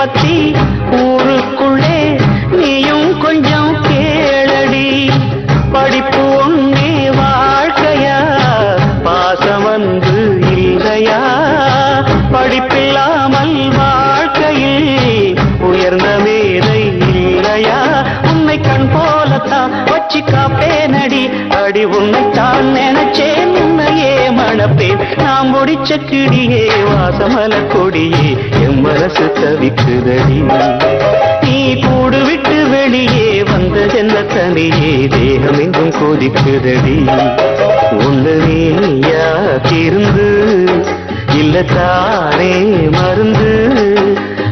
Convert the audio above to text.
பத்தி ஊருக்குள்ளே நீயும் கொஞ்சம் கேளடி. படிப்பு ஒன்னே வாழ்க்கையா, பாசம் வந்து இல்லையா? படிப்பில்லாமல் வாழ்க்கையில் உயர்ந்த மேதை இல்லையா? உன்னை கண் போலத்தான் வச்சு காப்பேனடி. அடி உன்னைத்தான் நினைச்சேன், உன்னையே மணப்பேன். நாம் முடிச்ச கிடியே வாசமல கொடியே, என் மனசு தவிக்குதடி. நீ கூடு விட்டு வெளியே வந்ததென்ன தனியே, தேகம் எங்கும் கொதிக்குதடி. ஒன்று நீயா திருந்து இல்லத்தானே மருந்து.